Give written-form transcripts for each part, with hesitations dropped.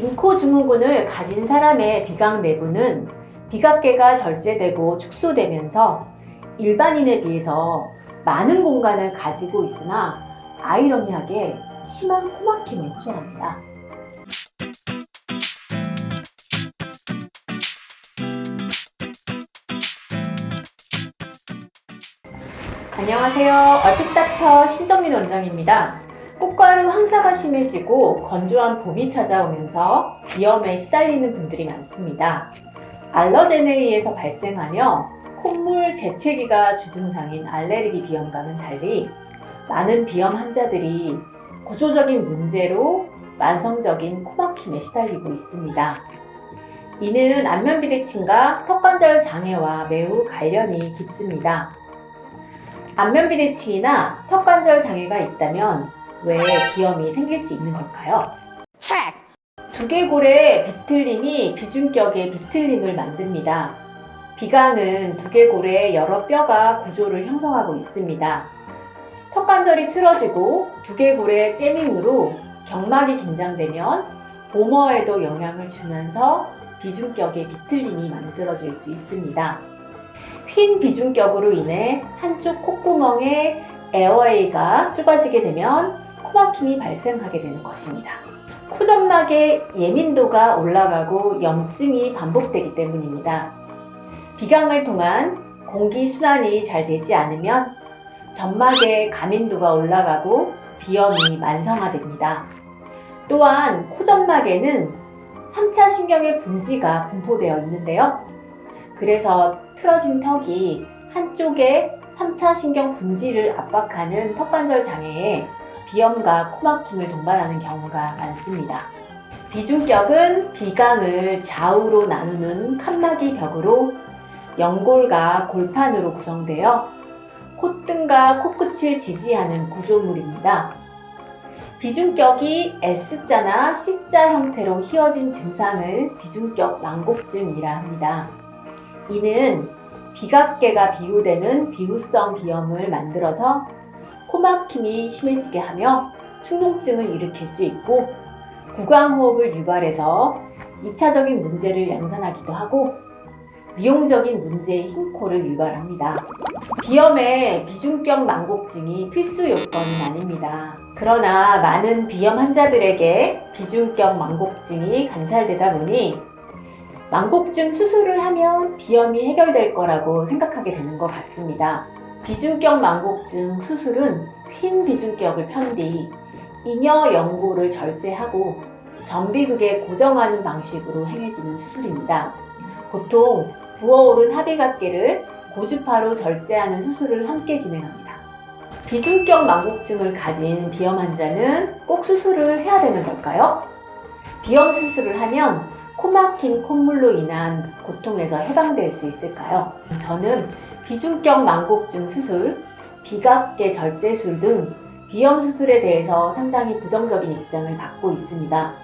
빈코 증후군을 가진 사람의 비강 내부는 비각계가 절제되고 축소되면서 일반인에 비해서 많은 공간을 가지고 있으나 아이러니하게 심한 코막힘을 호소합니다. 안녕하세요. 얼핏닥터 신정민 원장입니다. 꽃가루 황사가 심해지고 건조한 봄이 찾아오면서 비염에 시달리는 분들이 많습니다. 알러젠에 의해서 발생하며 콧물 재채기가 주증상인 알레르기 비염과는 달리 많은 비염 환자들이 구조적인 문제로 만성적인 코막힘에 시달리고 있습니다. 이는 안면비대칭과 턱관절 장애와 매우 관련이 깊습니다. 안면비대칭이나 턱관절 장애가 있다면 왜 비염이 생길 수 있는 걸까요? 두개골의 비틀림이 비중격의 비틀림을 만듭니다. 비강은 두개골의 여러 뼈가 구조를 형성하고 있습니다. 턱관절이 틀어지고 두개골의 째밍으로 경막이 긴장되면 보머에도 영향을 주면서 비중격의 비틀림이 만들어질 수 있습니다. 휜 비중격으로 인해 한쪽 콧구멍의 에어웨이가 좁아지게 되면 코막힘이 발생하게 되는 것입니다. 코점막의 예민도가 올라가고 염증이 반복되기 때문입니다. 비강을 통한 공기 순환이 잘 되지 않으면 점막의 가민도가 올라가고 비염이 만성화됩니다. 또한 코점막에는 3차 신경의 분지가 분포되어 있는데요. 그래서 틀어진 턱이 한쪽의 3차 신경 분지를 압박하는 턱관절 장애에 비염과 코막힘을 동반하는 경우가 많습니다. 비중격은 비강을 좌우로 나누는 칸막이 벽으로 연골과 골판으로 구성되어 콧등과 코끝을 지지하는 구조물입니다. 비중격이 S자나 C자 형태로 휘어진 증상을 비중격 망곡증이라 합니다. 이는 비각계가 비후되는 비후성 비염을 만들어서 코막힘이 심해지게 하며 충농증을 일으킬 수 있고 구강호흡을 유발해서 2차적인 문제를 양산하기도 하고 미용적인 문제의 흰 코를 유발합니다. 비염에 비중격 망곡증이 필수 요건은 아닙니다. 그러나 많은 비염 환자들에게 비중격 망곡증이 관찰되다 보니 망곡증 수술을 하면 비염이 해결될 거라고 생각하게 되는 것 같습니다. 비중격 망곡증 수술은 휜 비중격을 편 뒤 잉여 연골을 절제하고 전비극에 고정하는 방식으로 행해지는 수술입니다. 보통 부어오른 하비각계를 고주파로 절제하는 수술을 함께 진행합니다. 비중격 망곡증을 가진 비염 환자는 꼭 수술을 해야 되는 걸까요? 비염 수술을 하면 코막힌 콧물로 인한 고통에서 해방될 수 있을까요? 저는 비중격 망곡증 수술, 비각계 절제술 등 비염 수술에 대해서 상당히 부정적인 입장을 갖고 있습니다.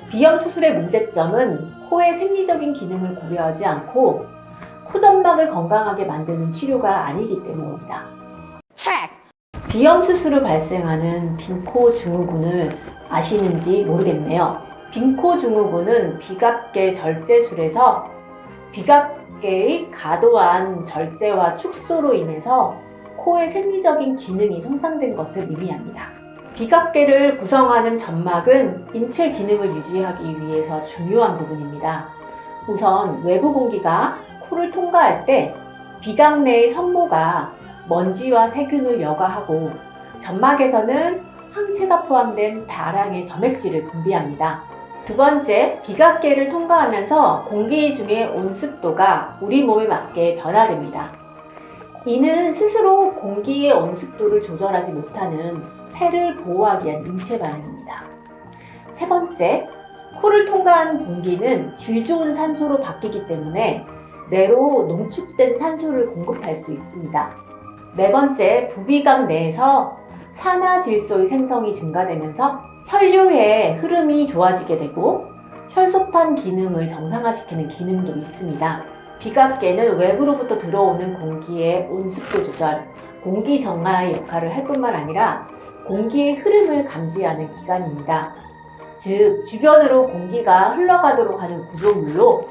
비염 수술의 문제점은 코의 생리적인 기능을 고려하지 않고 코점막을 건강하게 만드는 치료가 아니기 때문입니다. 비염 수술로 발생하는 빈코 증후군을 아시는지 모르겠네요. 빈코 증후군은 비각계 절제술에서 비각계의 과도한 절제와 축소로 인해서 코의 생리적인 기능이 손상된 것을 의미합니다. 비각계를 구성하는 점막은 인체 기능을 유지하기 위해서 중요한 부분입니다. 우선 외부 공기가 코를 통과할 때 비각 내의 섬모가 먼지와 세균을 여과하고 점막에서는 항체가 포함된 다량의 점액질을 분비합니다. 두 번째, 비각계를 통과하면서 공기 중의 온습도가 우리 몸에 맞게 변화됩니다. 이는 스스로 공기의 온습도를 조절하지 못하는 폐를 보호하기 위한 인체 반응입니다. 세 번째, 코를 통과한 공기는 질 좋은 산소로 바뀌기 때문에 뇌로 농축된 산소를 공급할 수 있습니다. 네 번째, 부비각 내에서 산화질소의 생성이 증가되면서 혈류의 흐름이 좋아지게 되고 혈소판 기능을 정상화시키는 기능도 있습니다. 비각계는 외부로부터 들어오는 공기의 온습도 조절, 공기 정화의 역할을 할 뿐만 아니라 공기의 흐름을 감지하는 기관입니다. 즉 주변으로 공기가 흘러가도록 하는 구조물로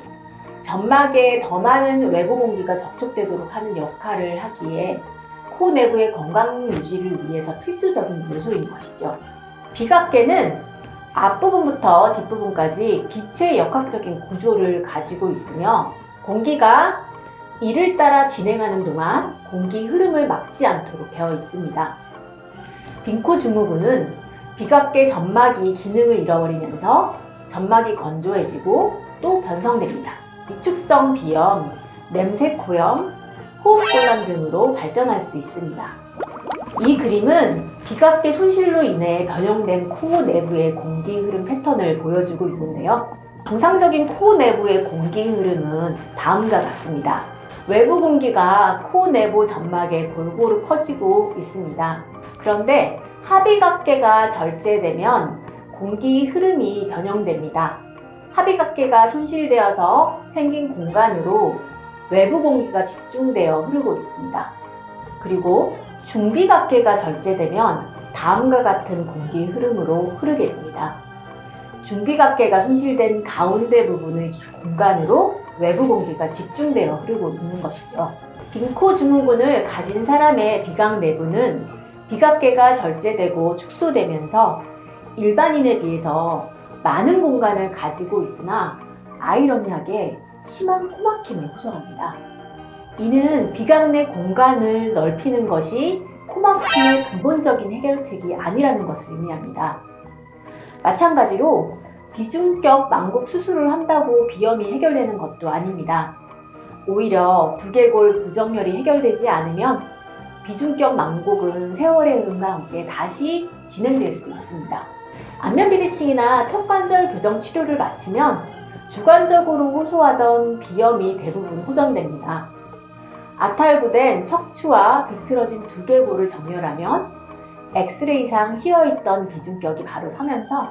점막에 더 많은 외부 공기가 접촉되도록 하는 역할을 하기에 코 내부의 건강 유지를 위해서 필수적인 요소인 것이죠. 비각계는 앞부분부터 뒷부분까지 빛의 역학적인 구조를 가지고 있으며 공기가 이를 따라 진행하는 동안 공기 흐름을 막지 않도록 되어 있습니다. 빈코 증후군은 비각계 점막이 기능을 잃어버리면서 점막이 건조해지고 또 변성됩니다. 위축성 비염, 냄새코염, 호흡곤란 등으로 발전할 수 있습니다. 이 그림은 비각계 손실로 인해 변형된 코 내부의 공기 흐름 패턴을 보여주고 있는데요. 정상적인 코 내부의 공기 흐름은 다음과 같습니다. 외부 공기가 코 내부 점막에 골고루 퍼지고 있습니다. 그런데 하비각계가 절제되면 공기 흐름이 변형됩니다. 하비각계가 손실되어서 생긴 공간으로 외부 공기가 집중되어 흐르고 있습니다. 그리고 중비각계가 절제되면 다음과 같은 공기 흐름으로 흐르게 됩니다. 중비각계가 손실된 가운데 부분의 공간으로 외부 공기가 집중되어 흐르고 있는 것이죠. 빈코 증후군을 가진 사람의 비각 내부는 비각계가 절제되고 축소되면서 일반인에 비해서 많은 공간을 가지고 있으나 아이러니하게 심한 코막힘을 호소합니다. 이는 비각 내 공간을 넓히는 것이 코막힘의 근본적인 해결책이 아니라는 것을 의미합니다. 마찬가지로 비중격 망곡 수술을 한다고 비염이 해결되는 것도 아닙니다. 오히려 두개골 부정혈이 해결되지 않으면 비중격 망곡은 세월의 흐름과 함께 다시 진행될 수도 있습니다. 안면 비대칭이나 턱관절 교정 치료를 마치면 주관적으로 호소하던 비염이 대부분 호전됩니다. 아탈부된 척추와 비틀어진 두개골을 정렬하면 엑스레이상 휘어있던 비중격이 바로 서면서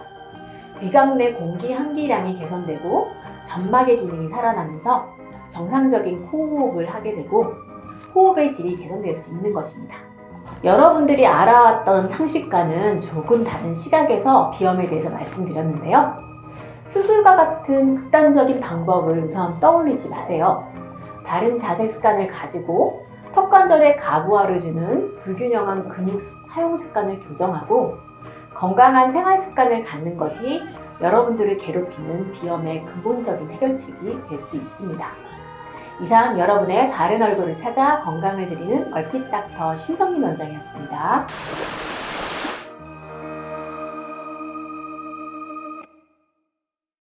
비각 내 공기 한기량이 개선되고 점막의 기능이 살아나면서 정상적인 코호흡을 하게 되고 호흡의 질이 개선될 수 있는 것입니다. 여러분들이 알아왔던 상식과는 조금 다른 시각에서 비염에 대해서 말씀드렸는데요. 수술과 같은 극단적인 방법을 우선 떠올리지 마세요. 다른 자세 습관을 가지고 턱관절에 가부화를 주는 불균형한 근육 사용 습관을 교정하고 건강한 생활 습관을 갖는 것이 여러분들을 괴롭히는 비염의 근본적인 해결책이 될 수 있습니다. 이상 여러분의 바른 얼굴을 찾아 건강을 드리는 얼핏 닥터 신정민 원장이었습니다.